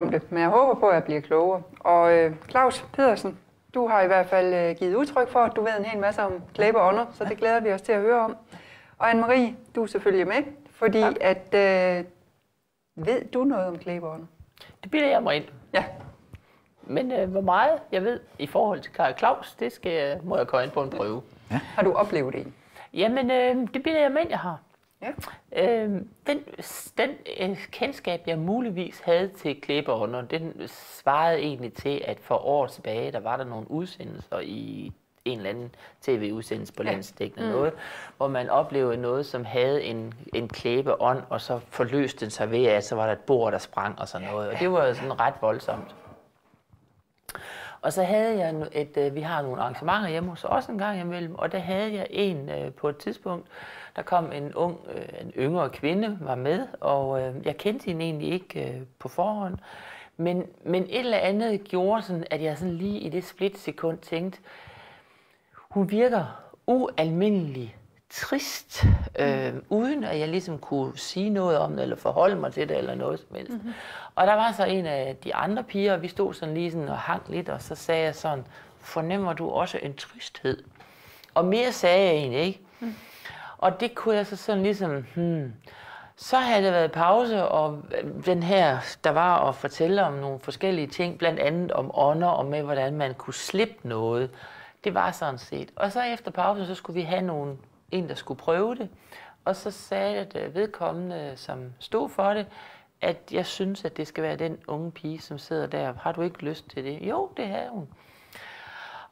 om det, men jeg håber på, at jeg bliver klogere. Og Claus Pedersen, du har i hvert fald givet udtryk for, at du ved en hel masse om klæbeånder, så det glæder vi os til at høre om. Og Anne-Marie, du er selvfølgelig med, fordi at ved du noget om klæbeånder? Det bilder jeg mig ind. Ja. Men hvor meget jeg ved i forhold til Karl Claus, det må jeg komme ind på en prøve. Ja. Har du oplevet det? Jamen, det bilder jeg mig ind, jeg har. Ja. Den kendskab, jeg muligvis havde til klæbeånder, den svarede egentlig til, at for år tilbage, der var der nogle udsendelser i en eller anden tv-udsendelse på landsdækkende noget, hvor man oplevede noget, som havde en klæbeånd, og så forløste den sig ved, at så var der et bord, der sprang og sådan noget. Og det var sådan ret voldsomt. Og så havde jeg vi har nogle arrangementer hjemme hos os en gang imellem, og der havde jeg en på et tidspunkt, der kom en yngre kvinde, var med, og jeg kendte hende egentlig ikke på forhånd. Men et eller andet gjorde sådan, at jeg sådan lige i det splitsekund tænkte, hun virker ualmindelig trist, uden at jeg ligesom kunne sige noget om det, eller forholde mig til det, eller noget som helst. Og der var så en af de andre piger, og vi stod sådan lige sådan og hang lidt, og så sagde jeg sådan, fornemmer du også en tristhed? Og mere sagde jeg egentlig ikke. Og det kunne jeg så sådan ligesom, Så havde der været pause, og den her, der var at fortælle om nogle forskellige ting, blandt andet om ånder, og med hvordan man kunne slippe noget. Det var sådan set. Og så efter pausen, så skulle vi have en, der skulle prøve det. Og så sagde det vedkommende, som stod for det, at jeg synes, at det skal være den unge pige, som sidder der. Har du ikke lyst til det? Jo, det havde hun.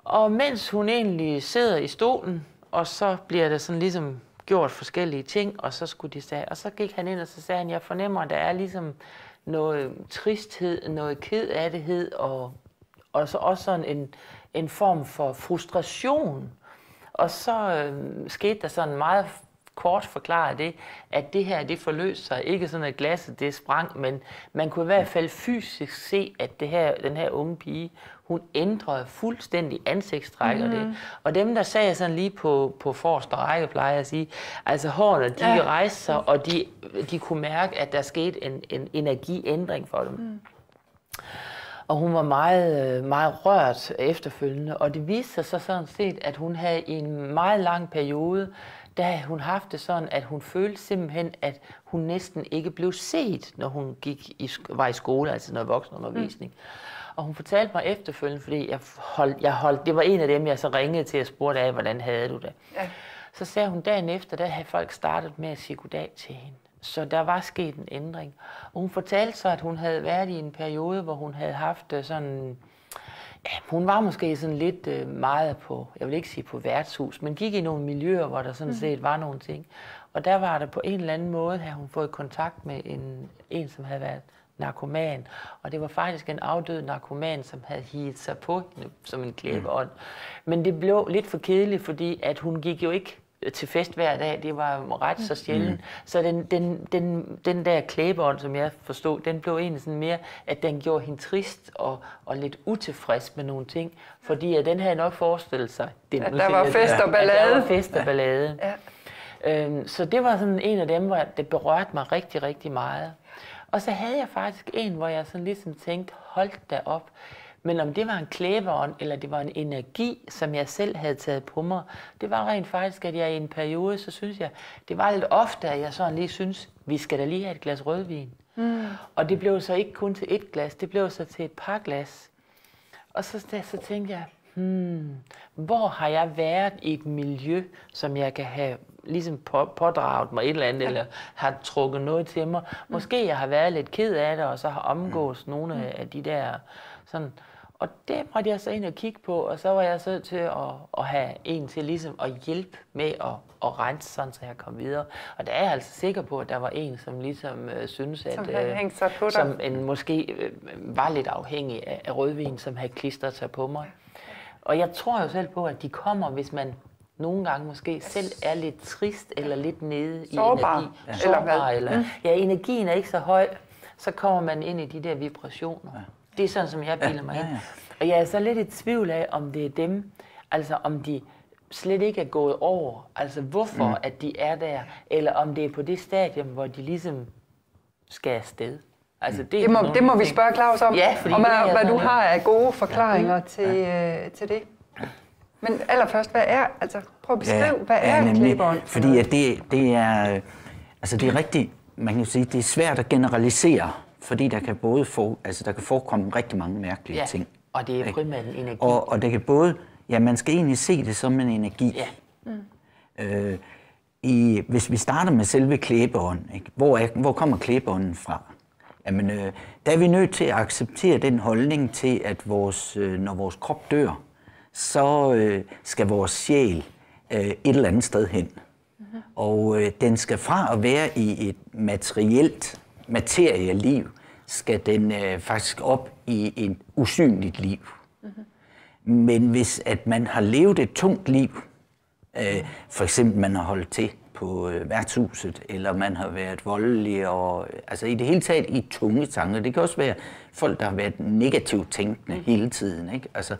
Og mens hun egentlig sidder i stolen, og så bliver der sådan ligesom gjort forskellige ting, og så skulle de sige, og så gik han ind, og så sagde han, jeg fornemmer, at der er ligesom noget tristhed, noget kedattighed, og så også sådan en form for frustration. Og så skete der sådan meget kort forklaret det, at det her, det forløste sig. Ikke sådan, at glasset det sprang, men man kunne i hvert fald fysisk se, at den her unge pige, hun ændrede fuldstændig ansigtstræk og det. Og dem, der sagde sådan lige på forreste række, plejer at sige, altså hårene, de rejste sig, og de kunne mærke, at der skete en energiændring for dem. Og hun var meget, meget rørt efterfølgende, og det viste sig så sådan set, at hun havde i en meget lang periode, der havde hun haft det sådan, at hun følte simpelthen, at hun næsten ikke blev set, når hun var i skole, altså noget voksenundervisning. Og hun fortalte mig efterfølgende, fordi det var en af dem, jeg så ringede til og spurgte af, hvordan havde du det? Ja. Så sagde hun, dagen efter, der havde folk startet med at sige goddag til hende. Så der var sket en ændring. Og hun fortalte så, at hun havde været i en periode, hvor hun havde haft sådan... Ja, hun var måske sådan lidt meget på, jeg vil ikke sige på værtshus, men gik i nogle miljøer, hvor der sådan set var nogle ting. Og der var der på en eller anden måde, havde hun fået kontakt med en som havde været narkoman. Og det var faktisk en afdød narkoman, som havde higet sig på hende som en klæbeånd. Men det blev lidt for kedeligt, fordi at hun gik jo ikke til fest hver dag, det var ret så sjældent. Så den der klæbeånd, som jeg forstod, den blev egentlig sådan mere, at den gjorde hende trist og lidt utilfreds med nogle ting, fordi at den havde nok forestillet sig. Der var fest og ballade. Der var fest og ballade. Så det var sådan en af dem, hvor det berørte mig rigtig, rigtig meget. Og så havde jeg faktisk en, hvor jeg sådan ligesom tænkte, hold da op. Men om det var en klæbeånd, eller det var en energi, som jeg selv havde taget på mig, det var rent faktisk, at jeg i en periode, så synes jeg, det var lidt ofte, at jeg sådan lige synes, vi skal da lige have et glas rødvin. Og det blev så ikke kun til et glas, det blev så til et par glas. Og så tænkte jeg, hvor har jeg været i et miljø, som jeg kan have ligesom pådraget mig et eller andet, eller har trukket noget til mig. Måske jeg har været lidt ked af det, og så har omgås nogle af de der sådan. Og det måtte jeg så ind og kigge på, og så var jeg så til at have en til ligesom at hjælpe med at rense, sådan så jeg kom videre. Og der er jeg altså sikker på, at der var en, som ligesom synes, at som måske var lidt afhængig af rødvin, som havde klistret sig på mig. Og jeg tror jo selv på, at de kommer, hvis man nogle gange måske selv er lidt trist eller lidt nede i energi. Sårbar. Energien er ikke så høj, så kommer man ind i de der vibrationer. Det er sådan, som jeg bilder mig ind. Og jeg er så lidt i tvivl af, om det er dem, altså om de slet ikke er gået over, altså hvorfor at de er der, eller om det er på det stadium, hvor de ligesom skal afsted. Altså, Det må vi spørge Claus om, ja, hvad du har af gode forklaringer til det. Men allerførst, prøv at beskrive, hvad er et klæbeånd? Fordi at det er rigtigt, man kan sige, det er svært at generalisere, fordi der kan både der kan forekomme rigtig mange mærkelige ting. Og det er primært en energi. Og det kan både, man skal egentlig se det som en energi. Ja. Hvis vi starter med selve klæbeånden, ikke? Hvor kommer klæbeånden fra? Jamen, der er vi nødt til at acceptere den holdning til, at når vores krop dør, så skal vores sjæl et eller andet sted hen. Mm-hmm. Og den skal fra at være i et materielt materieliv, skal den faktisk op i et usynligt liv. Mm-hmm. Men hvis at man har levet et tungt liv, for eksempel man har holdt til på værtshuset, eller man har været voldelig, og altså i det hele taget i tunge tanker. Det kan også være folk, der har været negativt tænkende hele tiden, ikke? Altså,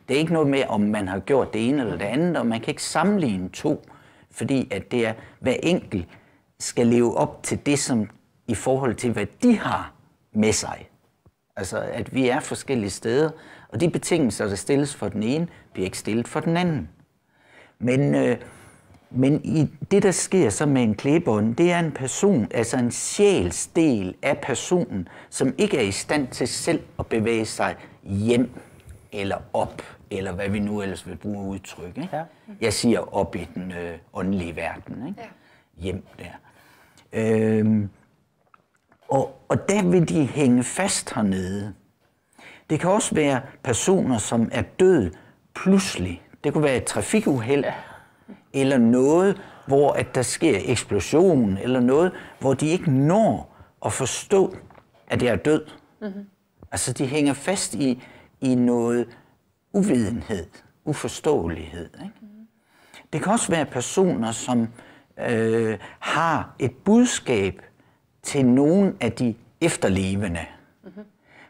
det er ikke noget med, om man har gjort det ene eller det andet, og man kan ikke sammenligne to, fordi at det er, hver enkelt skal leve op til det, som i forhold til, hvad de har med sig. Altså, at vi er forskellige steder, og de betingelser, der stilles for den ene, bliver ikke stillet for den anden. Men i det, der sker så med en klæbeånd, det er en person, altså en sjælsdel af personen, som ikke er i stand til selv at bevæge sig hjem eller op, eller hvad vi nu ellers vil bruge udtryk. Ikke? Ja. Jeg siger op i den åndelige verden. Ikke? Ja. Hjem der. Og der vil de hænge fast hernede. Det kan også være personer, som er døde pludselig. Det kunne være et trafikuheld, eller noget, hvor at der sker eksplosion, eller noget, hvor de ikke når at forstå, at det er død. Mm-hmm. Altså, de hænger fast i noget uvidenhed, uforståelighed. Ikke? Mm-hmm. Det kan også være personer, som har et budskab til nogle af de efterlevende,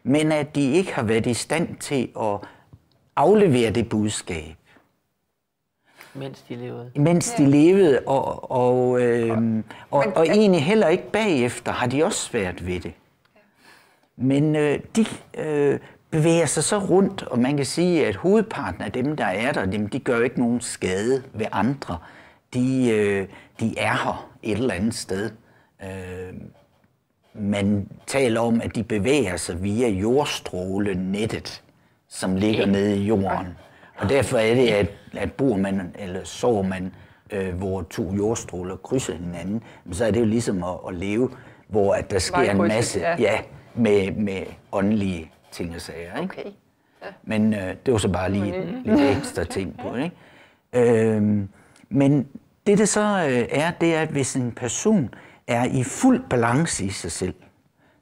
men at de ikke har været i stand til at aflevere det budskab. Mens de levede. Mens de levede, og egentlig heller ikke bagefter har de også svært ved det. Men de bevæger sig så rundt, og man kan sige, at hovedparten af dem, der er der, de gør ikke nogen skade ved andre. De er her et eller andet sted. Man taler om, at de bevæger sig via jordstrålenettet, som ligger nede i jorden. Og derfor er det, at bor man, eller sover man, hvor to jordstråler krydser hinanden, så er det jo ligesom at leve, hvor at der sker en masse med åndelige ting og sager. Ikke? Okay. Ja. Men det var så bare lige lidt ekstra ting på det. Ikke? Men det så det er, at hvis en person er i fuld balance i sig selv,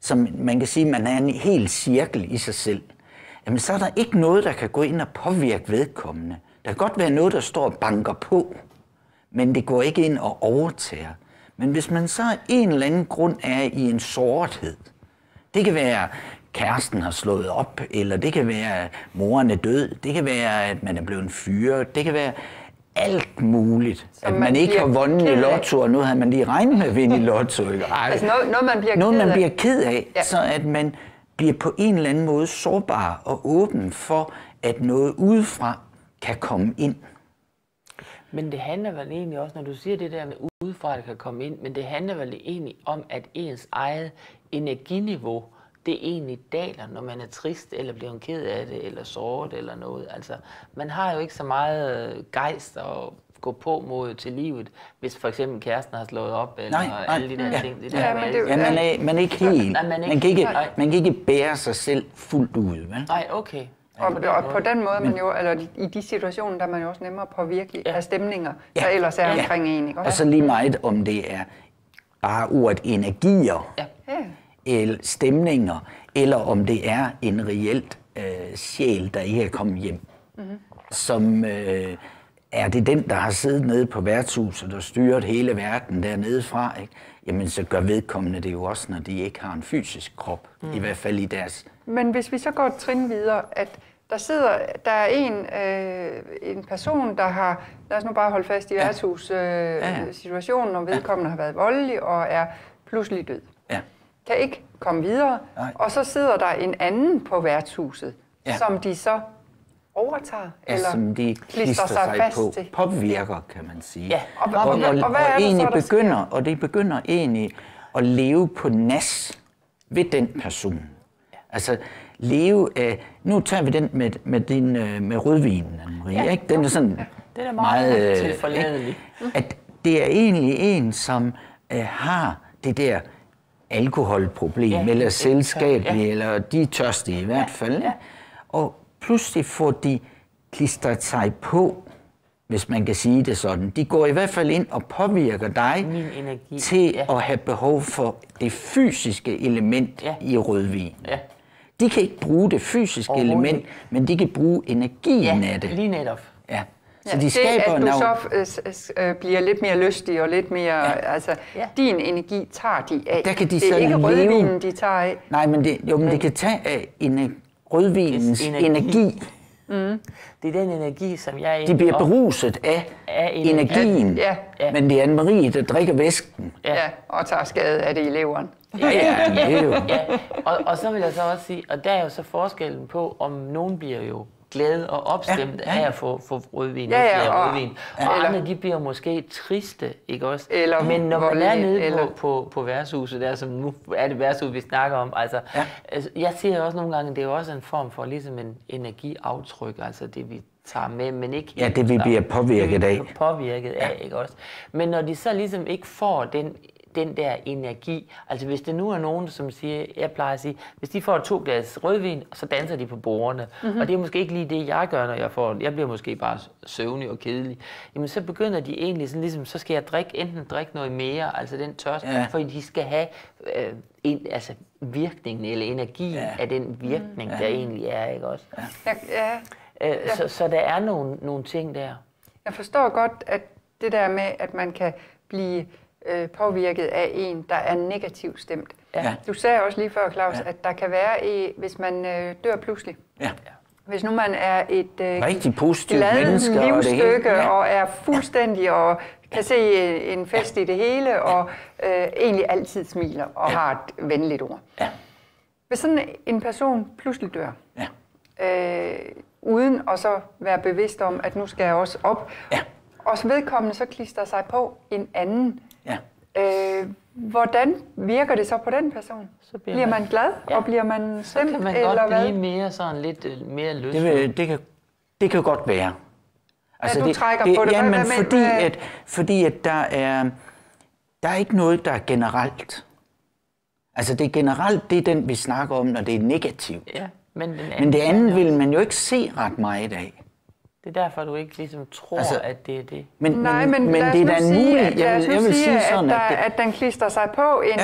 som man kan sige, man er en hel cirkel i sig selv, jamen så er der ikke noget, der kan gå ind og påvirke vedkommende. Der kan godt være noget, der står og banker på, men det går ikke ind og overtager. Men hvis man så af en eller anden grund er i en sårthed, det kan være, kæresten har slået op, eller det kan være, at moren er død, det kan være, at man er blevet fyret, det kan være alt muligt. Så at man ikke har vundet i lotto, og nu havde man lige regnet med at vinde i lotto. Altså noget, man bliver ked af, så at man bliver på en eller anden måde sårbar og åben for, at noget udefra kan komme ind. Men det handler vel egentlig også, når du siger det der med udefra, der kan komme ind, men det handler vel egentlig om, at ens eget energiniveau, det egentlig daler, når man er trist, eller bliver ked af det, eller såret, eller noget. Altså, man har jo ikke så meget gejst at gå på mod til livet, hvis for eksempel kæresten har slået op, eller alle de der ting. Man er ikke helt. Man kan ikke bære sig selv fuldt ud, vel? Nej, okay. Og på den måde, man jo, eller i de situationer, der er man jo også nemmere påvirkelig af stemninger, der ellers er omkring en. Ikke? Og så lige meget, om det er bare ordet energier, eller stemninger, eller om det er en reelt sjæl, der ikke er kommet hjem, som er det den, der har siddet nede på værtshuset og styret hele verden dernede fra, ikke? Jamen så gør vedkommende det jo også, når de ikke har en fysisk krop, i hvert fald i deres. Men hvis vi så går et trin videre, at der er en person, der har, lad os nu bare holde fast i værtshus situationen, og vedkommende har været voldelig og er pludselig død. Ja. kan ikke komme videre, og så sidder der en anden på værtshuset, som de så overtager, eller som de klister sig fast på, til. påvirker, kan man sige. Ja. Og hvad er det så, der sker? Og det begynder egentlig at leve på nas ved den person. Altså leve af, nu tager vi den med rødvinen, Anne-Marie, ikke? Den er sådan det er meget tilforladelig. At det er egentlig en, som har det der alkoholproblem, eller selskabelige, eller de er tørstige i hvert fald. Ja. Og pludselig får de klistret sig på, hvis man kan sige det sådan. De går i hvert fald ind og påvirker dig til at have behov for det fysiske element i rødvin. Ja. De kan ikke bruge det fysiske element, men de kan bruge energien af det. Lige netop. Ja. Så de skaber det, at du så bliver lidt mere lystig og lidt mere, din energi tager de af. Der kan de det er ikke rødvinen, de tager af. Nej, men det kan tage af rødvinens energi. Mm. Det er den energi, som jeg... De bliver beruset af energien, men det er Anne-Marie, der drikker væsken. Ja, og tager skade af det i leveren. Og så vil jeg så også sige, og der er jo så forskellen på, om nogen bliver jo glade og opstemt af at få rødvin, og andre de bliver måske triste, ikke også? Eller men når man er nede på værtshuset, der som nu er det værtshus, vi snakker om, altså jeg siger også nogle gange, det er jo også en form for ligesom en energiaftryk, altså det vi tager med, men ikke... Ja, det vi bliver påvirket af. Ikke også? Men når de så ligesom ikke får den der energi, altså hvis det nu er nogen, som siger, jeg plejer at sige, hvis de får 2 glas rødvin, så danser de på bordene, og det er måske ikke lige det, jeg gør, når jeg bliver måske bare søvnig og kedelig, jamen så begynder de egentlig sådan ligesom, så skal jeg enten drikke noget mere, altså den tørst, fordi de skal have virkningen eller energien af den virkning, der egentlig er, ikke også? Så der er nogle ting der. Jeg forstår godt, at det der med, at man kan blive påvirket af en, der er negativt stemt. Ja. Du sagde også lige før, Claus, at der kan være, hvis man dør pludselig. Ja. Hvis nu man er et rigtig positivt menneske livsstykke og er fuldstændig og kan se en fest i det hele og egentlig altid smiler og har et venligt ord. Ja. Hvis sådan en person pludselig dør, uden at så være bevidst om, at nu skal jeg også op, og så vedkommende så klister sig på en anden. Ja. Hvordan virker det så på den person? Så bliver man glad, og bliver man stemt, så kan man eller godt hvad? blive mere sådan lidt mere lyst. Det kan godt være. Altså, du trækker på det. Ja, men fordi at der er ikke noget, der er generelt. Altså det generelt, det er den, vi snakker om, når det er negativt. Ja, men det andet vil man jo ikke se ret meget af. Det er derfor, du ikke ligesom tror, at det er det. Men det er da en mulighed. Jeg vil sige sådan, at den klister sig på en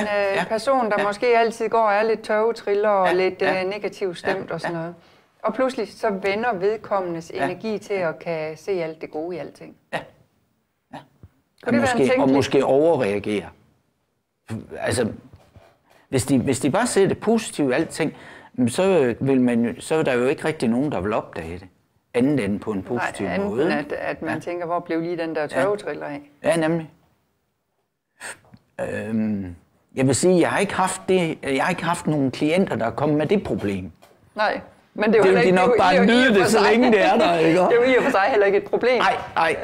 person, der måske altid går og er lidt tørvetriller og lidt negativt stemt og sådan noget. Og pludselig så vender vedkommendes energi til at kan se alt det gode i alting. Og måske overreagere. Altså, hvis de bare ser det positive i alting, så er der jo ikke rigtig nogen, der vil opdage det. Andet end på en positiv måde. At man tænker, hvor blev lige den der tørvetriller af? Ja, nemlig. Jeg vil sige, jeg har ikke haft nogen klienter, der er kommet med det problem. Nej, men det er jo nok bare nyde det, så længe det er der, ikke? Det er jo i og for sig heller ikke et problem. Nej.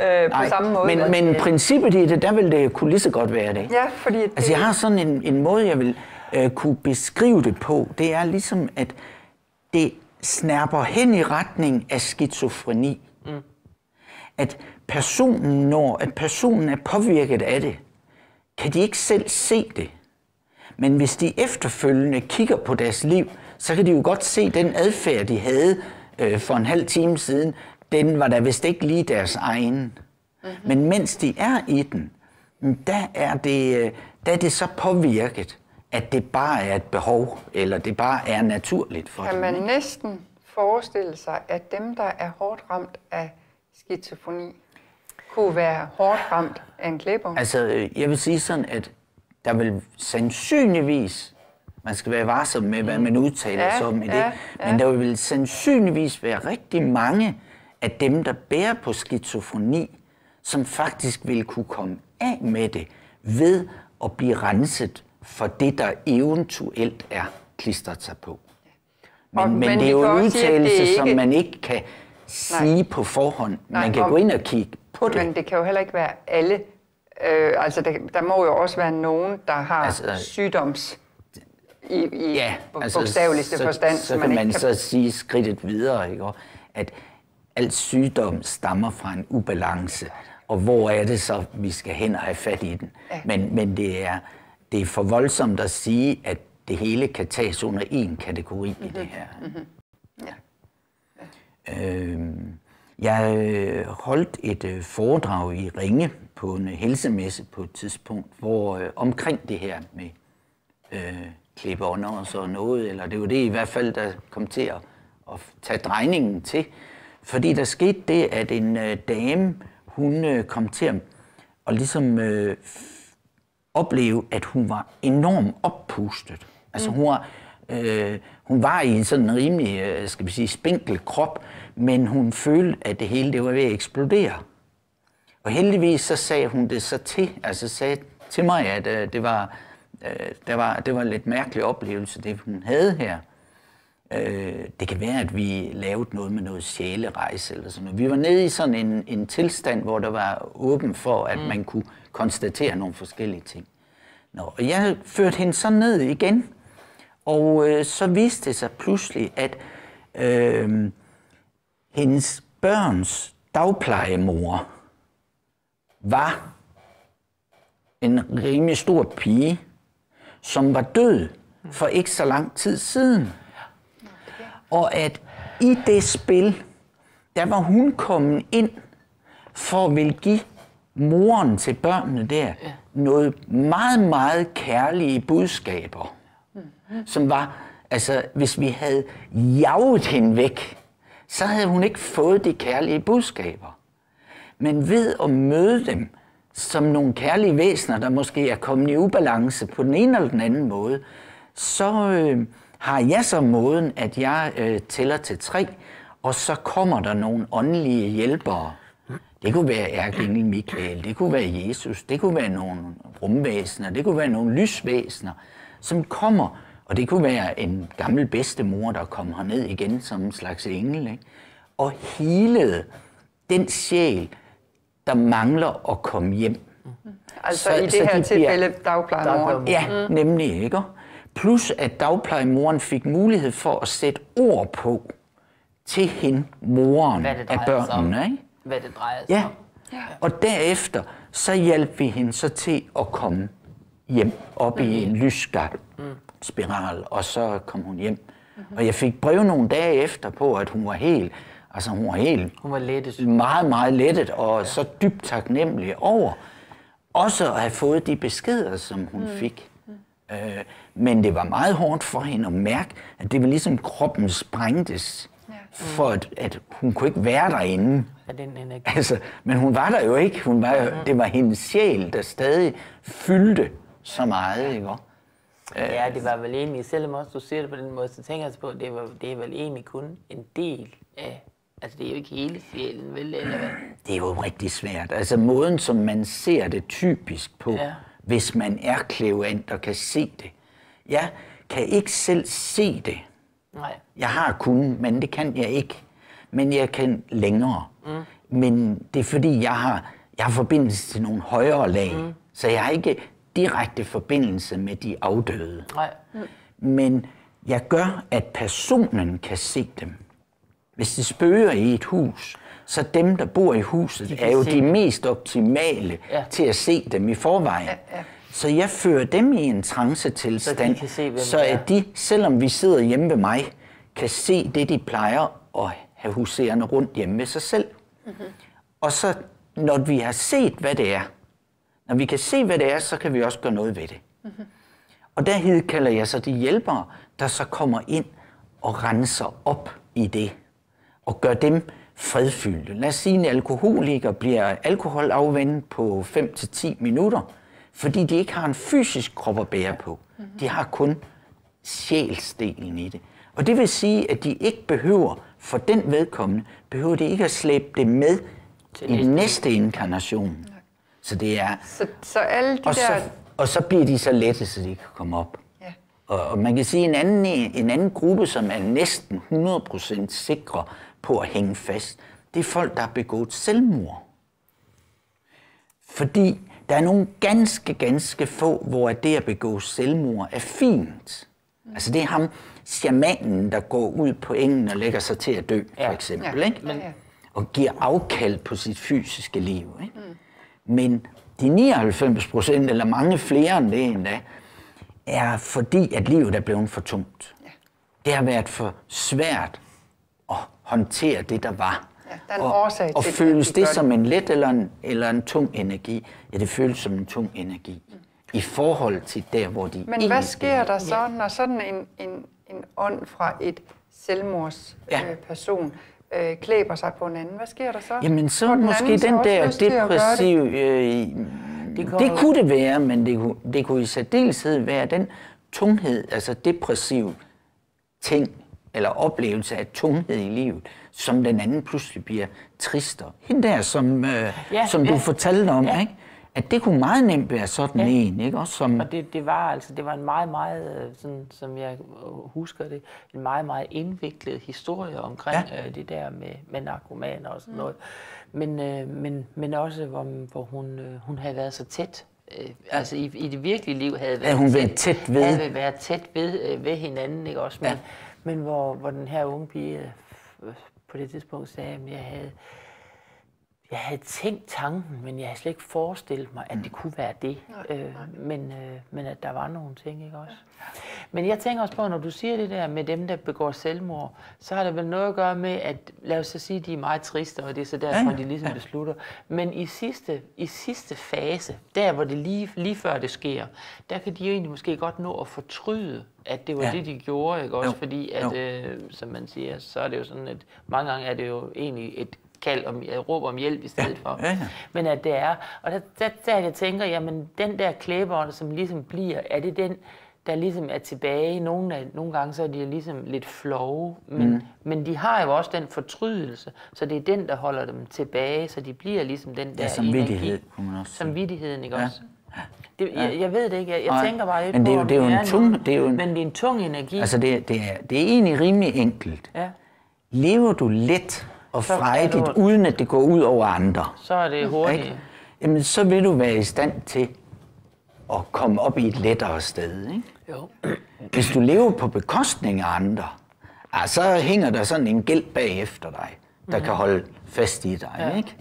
På samme måde. Men princippet i det, der vil det kunne lige så godt være det. Ja, fordi altså, jeg har sådan en måde, jeg vil kunne beskrive det på. Det er ligesom, at det snærper hen i retning af skizofreni. At personen er påvirket af det, kan de ikke selv se det. Men hvis de efterfølgende kigger på deres liv, så kan de jo godt se den adfærd, de havde for en halv time siden, den var da vist ikke lige deres egen. Men mens de er i den, der er det så påvirket, at det bare er et behov, eller det bare er naturligt for dem. Kan man næsten forestille sig, at dem, der er hårdt ramt af skizofreni, kunne være hårdt ramt af en klæbehund? Altså, jeg vil sige sådan, at der vil sandsynligvis, man skal være varsom med, hvad man udtaler sig om i det, men der vil sandsynligvis være rigtig mange af dem, der bærer på skizofreni, som faktisk vil kunne komme af med det ved at blive renset for det, der eventuelt er klistret sig på. Men men det er jo en udtalelse, ikke... som man ikke kan sige på forhånd. Man kan gå ind og kigge på det. Men det kan jo heller ikke være alle. Altså, der må jo også være nogen, der har sygdoms... I bogstaveligste forstand. Så kan man så sige skridtet videre, ikke? At al sygdom stammer fra en ubalance, og hvor er det så, vi skal hen og have fat i den. Ja. Men det er for voldsomt at sige, at det hele kan tages under én kategori i det her. Ja. Jeg holdt et foredrag i Ringe på en helsemesse på et tidspunkt, hvor omkring det her med klippeånder og sådan noget, eller det var det i hvert fald, der kom til at tage drejningen til. Fordi der skete det, at en dame, hun kom til at ligesom opleve, at hun var enormt oppustet. Altså hun var i sådan en rimelig, skal vi sige, spinkel krop, men hun følte, at det hele det var ved at eksplodere. Og heldigvis så sagde hun det så sagde til mig, at det var en lidt mærkelig oplevelse, det hun havde her. Det kan være, at vi lavede noget med noget sjælerejse eller sådan noget. Vi var nede i sådan en tilstand, hvor der var åben for, at man kunne konstatere nogle forskellige ting. Og jeg førte hende så ned igen, og så viste det sig pludselig, at hendes børns dagplejemor var en rimelig stor pige, som var død for ikke så lang tid siden. Og at i det spil, der var hun kommet ind for at ville give moren til børnene der noget meget, meget kærlige budskaber. Som var, altså hvis vi havde jaget hende væk, så havde hun ikke fået de kærlige budskaber. Men ved at møde dem som nogle kærlige væsener, der måske er kommet i ubalance på den ene eller den anden måde, så har jeg så måden, at jeg tæller til 3, og så kommer der nogle åndelige hjælpere. Det kunne være ærkeengel Mikael, det kunne være Jesus, det kunne være nogle rumvæsener, det kunne være nogle lysvæsener, som kommer, og det kunne være en gammel bedstemor, der kom herned igen som en slags engel, ikke? Og helede den sjæl, der mangler at komme hjem. Altså i det her tilfælde dagplejemoren. Ja, nemlig, ikke? Plus at dagplejemoren fik mulighed for at sætte ord på til hende, moren af børnene, ikke? Hvad det drejer sig om. Ja, og derefter så hjalp vi hende så til at komme hjem op i en lysskab spiral, og så kom hun hjem. Og jeg fik brev nogle dage efter på, at hun var helt, hun var lettet. Meget, meget lettet, og så dybt taknemmelig over også at have fået de beskeder, som hun fik. Men det var meget hårdt for hende at mærke, at det var ligesom kroppen sprængtes, for at hun kunne ikke være derinde. Altså, men hun var der jo ikke. Det var hendes sjæl, der stadig fyldte så meget, ikke? Ja, det var vel egentlig, selvom også du siger det på den måde, så tænker jeg på, at det er vel egentlig kun en del af, altså det er jo ikke hele sjælen, vel, eller hvad? Det er jo rigtig svært. Altså måden, som man ser det typisk på, hvis man er clairvoyant og kan se det. Jeg kan ikke selv se det. Nej. Jeg har kunnet, men det kan jeg ikke. Men jeg kan længere. Men det er fordi, jeg har forbindelse til nogle højere lag. Så jeg har ikke direkte forbindelse med de afdøde. Nej. Men jeg gør, at personen kan se dem. Hvis det spøger i et hus, så dem, der bor i huset, er jo de mest optimale til at se dem i forvejen. Så jeg fører dem i en trancetilstand, så at de, selvom vi sidder hjemme ved mig, kan se det, de plejer at have huserende rundt hjemme ved sig selv. Og så, når vi har set, hvad det er, når vi kan se, hvad det er, så kan vi også gøre noget ved det. Og derhed kalder jeg så de hjælpere, der så kommer ind og renser op i det, og gør dem fredfyldte. Lad os sige, at en alkoholiker bliver alkoholafvænnet på 5-10 minutter, fordi de ikke har en fysisk krop at bære på. De har kun sjælsdelen i det. Og det vil sige, at de ikke behøver, for den vedkommende, behøver de ikke at slæbe det med i den næste inkarnation. Så det er... Så alle de der Og så bliver de så lette, så de kan komme op. Ja. Og man kan sige, en anden gruppe, som er næsten 100% sikre på at hænge fast, det er folk, der har begået selvmord. Fordi der er nogle ganske få, hvor det at begå selvmord er fint. Altså det er ham, shamanen, der går ud på engen og lægger sig til at dø, for eksempel. Ikke? Og giver afkald på sit fysiske liv. Ikke? Men de 99%, eller mange flere end det endda, er fordi, at livet er blevet for tungt. Ja. Det har været for svært at håndtere det, der var. Ja, og føles det som en let eller en tung energi? Ja, det føles som en tung energi. I forhold til der, hvor de... Men hvad sker der så, når sådan en ånd fra et selvmordsperson klæber sig på en anden? Hvad sker der så? Jamen så måske den der depressiv... Det kunne det være, men det kunne i særdeleshed være den tunghed, altså depressiv ting, eller oplevelse af tunghed i livet, som den anden pludselig bliver trister. Hende der, som du fortalte om, ikke? At det kunne meget nemt være sådan en, ikke? Også som... Og det var en meget, sådan, som jeg husker det, en meget indviklet historie omkring det der med narkomaner og sådan noget. Men også, hvor hun havde været så tæt. Altså i det virkelige liv havde været tæt ved hinanden, ikke også? Men hvor den her unge pige på det tidspunkt sagde, at jeg havde tænkt tanken, men jeg havde slet ikke forestillet mig, at det kunne være det. Men at der var nogle ting, ikke også? Men jeg tænker også på, når du siger det der med dem, der begår selvmord, så har det vel noget at gøre med, at lad os så sige, at de er meget triste, og det er så derfor, de ligesom beslutter. Men i sidste fase, der hvor det lige før det sker, der kan de jo egentlig måske godt nå at fortryde, at det var det, de gjorde, ikke også? Fordi at, som man siger, så er det jo sådan, at mange gange er det jo egentlig et råb om hjælp i stedet for. Men at det er, og der jeg tænker, jamen den der klæbeånd, som ligesom bliver, er det den, der ligesom er tilbage? Nogle gange så er de ligesom lidt flove, men de har jo også den fortrydelse, så det er den, der holder dem tilbage, så de bliver ligesom den der samvittighed, kunne man også sige. Samvittigheden, ikke også? Jeg ved det ikke, jeg tænker bare lidt på, det er jo men det er en tung energi. Altså det er egentlig rimelig enkelt. Ja. Lever du let og frejdigt, uden at det går ud over andre, så er det hurtigt. Jamen, så vil du være i stand til at komme op i et lettere sted. Ikke? Jo. Hvis du lever på bekostning af andre, så hænger der sådan en gæld bagefter dig, der kan holde fast i dig. Ikke?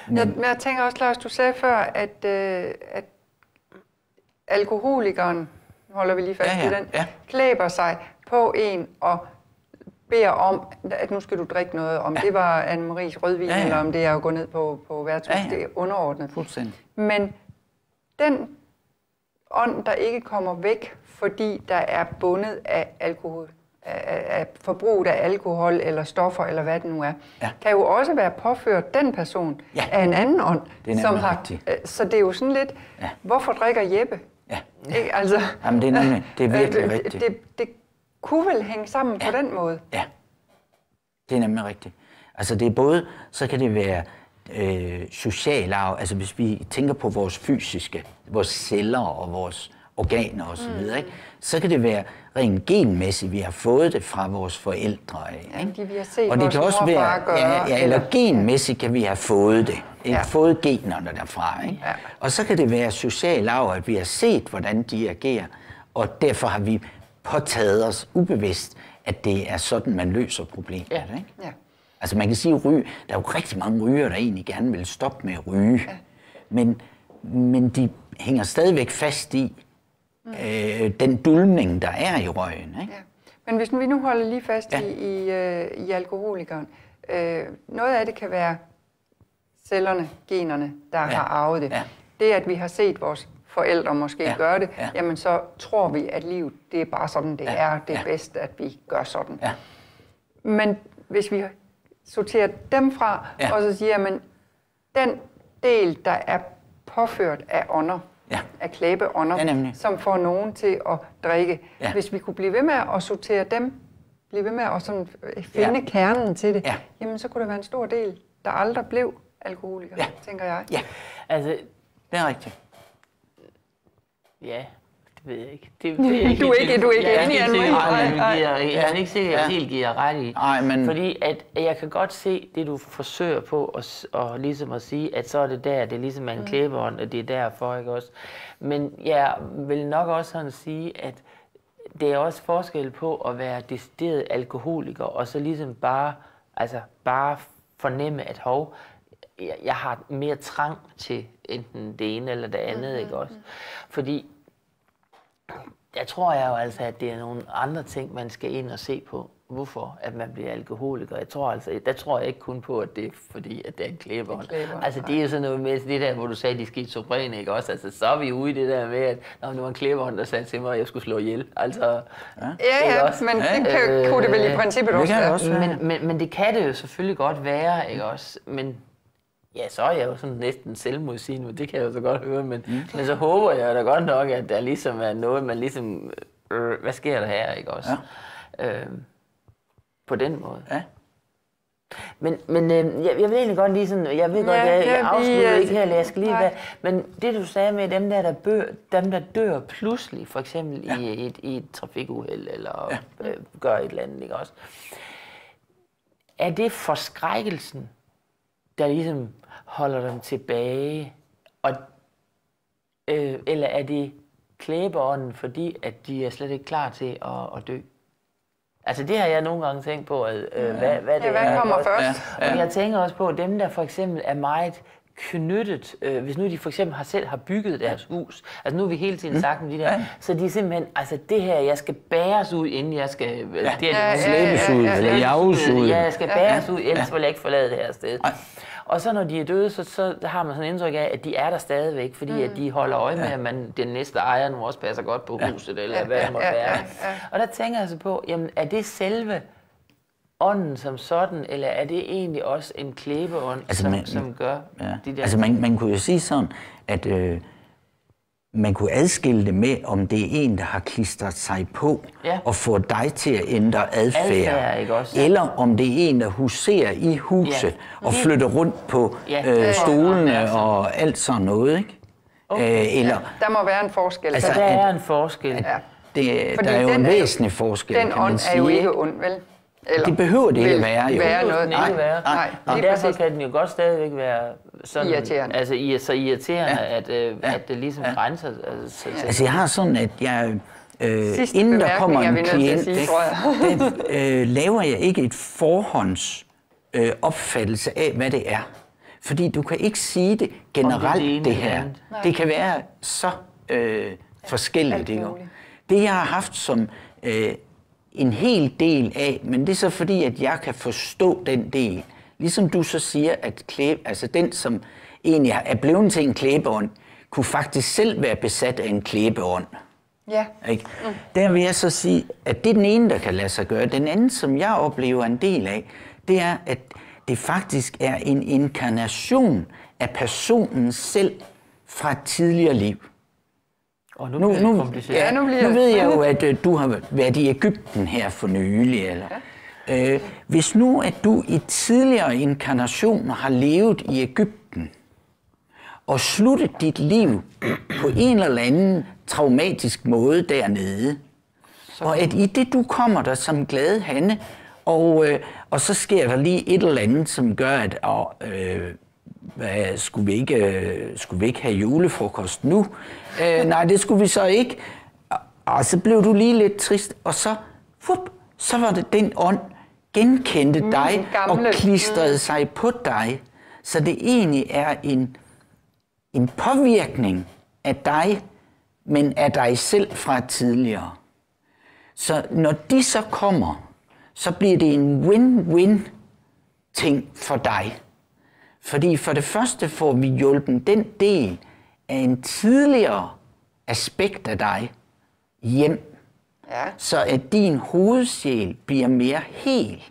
Men jeg tænker også, Claus, du sagde før, at alkoholikeren, holder vi lige fast i den, klæber sig på en og beder om, at nu skal du drikke noget, om det var Anne-Maries rødvin, eller om det er at gå ned på værtshus, det er underordnet. Fuldstændig. Men den ånd, der ikke kommer væk, fordi der er bundet af alkohol, af forbruget af alkohol eller stoffer, eller hvad det nu er, kan jo også være påført den person af en anden ånd, som har. Så det er jo sådan lidt, hvorfor drikker Jeppe? Ikke? Altså, jamen, det er virkelig rigtigt. Det kunne vel hænge sammen på den måde? Ja, det er nemlig rigtigt. Altså det er både, så kan det være social arv, altså hvis vi tænker på vores fysiske, vores celler og vores organer og så videre, ikke? Så kan det være rent genmæssigt, vi har fået det fra vores forældre. Ikke? De vi har set og det kan også være, eller genmæssigt kan vi have fået det. Ikke? Fået generne derfra. Ikke? Ja. Og så kan det være social arv, at vi har set, hvordan de agerer, og derfor har vi påtaget os ubevidst, at det er sådan, man løser problemet. Ikke? Ja. Altså man kan sige, at der er jo rigtig mange rygere, der egentlig gerne vil stoppe med at ryge. Ja. Men de hænger stadigvæk fast i den dulmning, der er i røgen. Ikke? Ja. Men hvis vi nu holder lige fast i alkoholikeren, noget af det kan være cellerne, generne, der har arvet det. Ja. Det, at vi har set vores forældre måske gøre det, jamen så tror vi, at livet, det er bare sådan, det er. Det er bedst, at vi gør sådan. Ja. Men hvis vi sorterer dem fra, og så siger, men den del, der er påført af ånder, af klæbeånder, som får nogen til at drikke. Ja. Hvis vi kunne blive ved med at sortere dem, blive ved med at sådan finde kernen til det, jamen så kunne der være en stor del, der aldrig blev alkoholiker, tænker jeg. Ja, altså, det er rigtigt. Ja, det ved jeg ikke. Det er ikke du er ikke enig, Anne-Marie? Jeg er ikke sikker, at jeg helt giver ret i. Nej, men... Fordi at jeg kan godt se det, du forsøger på, og ligesom at sige, at så er det der, det er ligesom en klæbeånd, og det er derfor, ikke også? Men jeg vil nok også sådan sige, at det er også forskel på at være decideret alkoholiker, og så ligesom bare fornemme, at jeg har mere trang til enten det ene eller det andet, ikke også? Fordi jeg tror jo altså, at det er nogle andre ting, man skal ind og se på, hvorfor at man bliver alkoholiker. Der tror jeg ikke kun på, at det er fordi, at det er en klæbeånd. Altså det er jo sådan noget med det der, hvor du sagde, de skizofrene, ikke også? Altså så er vi ude i det der med, at det var en klæbeånd, der sagde til mig, at jeg skulle slå ihjel. Altså, ja, men det kunne det vel i princippet også være. Men det kan det jo selvfølgelig godt være, ikke også? Men ja, så er jeg jo sådan næsten selvmodsigende, det kan jeg jo så godt høre, men så håber jeg da godt nok, at der ligesom er noget, man ligesom, hvad sker der her, ikke også? Ja. På den måde. Ja. Men jeg vil egentlig godt lige sådan, jeg ved godt, jeg afslutter ikke her, jeg skal lige være, men det du sagde med dem der dør pludselig, for eksempel i et trafikuheld, eller gør et eller andet, ikke også? Er det forskrækkelsen, der ligesom holder dem tilbage, eller er det klæbeånden, fordi at de er slet ikke klar til at dø? Altså det har jeg nogle gange tænkt på, hvad det er. Hvad kommer først? Og jeg tænker også på, dem der for eksempel er meget knyttet, hvis nu de for eksempel selv har bygget deres hus, altså nu har vi hele tiden sagt om de der, så de simpelthen, altså det her, jeg skal bæres ud, inden jeg skal slæbes ud, eller jages ud. Ja, jeg skal bæres ud, ellers vil jeg ikke forlade det her sted. Og så når de er døde, så har man sådan en indtryk af, at de er der stadigvæk, fordi at de holder øje med, at den næste ejer nu også passer godt på huset, eller hvad det må være. Og der tænker jeg så på, jamen er det selve ånden som sådan, eller er det egentlig også en klæbeånd, som gør de der... Altså man kunne jo sige sådan, at man kunne adskille det med, om det er en, der har klistret sig på og får dig til at ændre adfærd. Eller om det er en, der huserer i huset og flytter rundt på stolene og alt sådan noget, ikke? Eller, der må være en forskel. Altså, der er en forskel. Der er jo en væsentlig forskel, den ånd er jo ikke ond, vel? Eller det behøver det ikke at være, jo. Nej. Derfor kan den jo godt stadigvæk være sådan, irriterende. Altså så irriterende, at det ligesom grænser. Altså jeg har sådan, at jeg, inden der kommer en klient, laver jeg ikke et forhånds opfattelse af, hvad det er. Fordi du kan ikke sige det generelt, det her. Det kan være så forskelligt. Det jeg har haft som en hel del af, men det er så fordi, at jeg kan forstå den del. Ligesom du så siger, at altså den, som egentlig er blevet til en klæbeånd, kunne faktisk selv være besat af en klæbeånd. Ja. Ikke? Der vil jeg så sige, at det er den ene, der kan lade sig gøre. Den anden, som jeg oplever en del af, det er, at det faktisk er en inkarnation af personen selv fra et tidligere liv. Og nu ved jeg jo, at du har været i Egypten her for nylig. Eller. Hvis nu, at du i tidligere inkarnationer har levet i Egypten, og sluttet dit liv på en eller anden traumatisk måde dernede, og at i det, du kommer der som glad Hanne, og så sker der lige et eller andet, som gør, at skulle vi ikke have julefrokost nu? Nej, det skulle vi så ikke. Og så blev du lige lidt trist, og så var det den ånd, genkendte dig og klistrede sig på dig. Så det egentlig er en påvirkning af dig, men af dig selv fra tidligere. Så når de så kommer, så bliver det en win-win ting for dig. Fordi for det første får vi hjulpet den del af en tidligere aspekt af dig hjem. Ja. Så at din hovedsjæl bliver mere hel.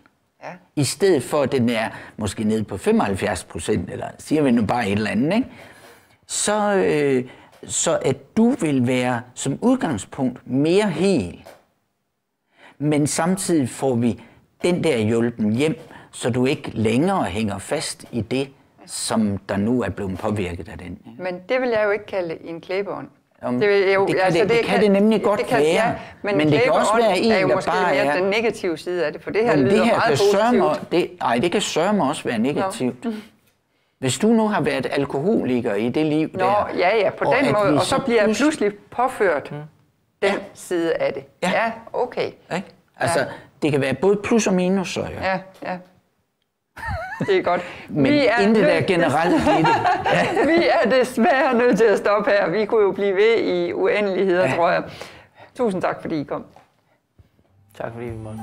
Ja. I stedet for, at den er måske nede på 75%, eller siger vi nu bare et eller andet, ikke? Så at du vil være som udgangspunkt mere hel. Men samtidig får vi den der hjælpen hjem, så du ikke længere hænger fast i det, som der nu er blevet påvirket af den. Ikke? Men det vil jeg jo ikke kalde en klæbeånd. Det kan det nemlig godt være, ja, men det kan også være en, der bare er den negative side af det, for det her lyder meget positivt. Det kan sørme også være negativt. Hvis du nu har været alkoholiker i det liv der... Ja, på den måde, og så bliver jeg pludselig påført den side af det. Ja, okay. Altså, det kan være både plus og minus, så ja. Det er godt. Men intet er generelt i det. Vi er desværre nødt til at stoppe her. Vi kunne jo blive ved i uendeligheder, tror jeg. Tusind tak, fordi I kom. Tak fordi vi måtte.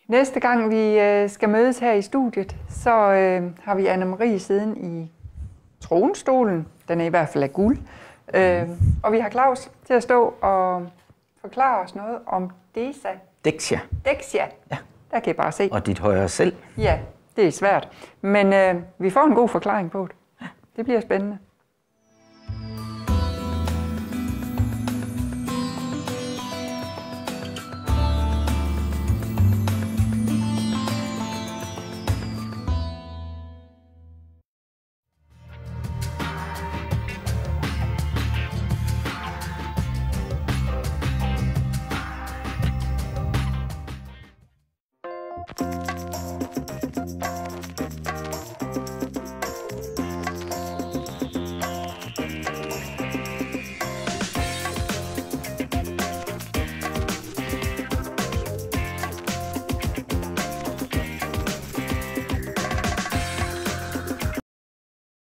Næste gang vi skal mødes her i studiet, så har vi Anne-Marie siden i tronstolen. Den er i hvert fald af guld. Og vi har Claus til at stå og forklare os noget om Dexia. Dexia. Ja. Der kan I bare se. Og dit højere selv. Ja, det er svært. Men vi får en god forklaring på det. Det bliver spændende.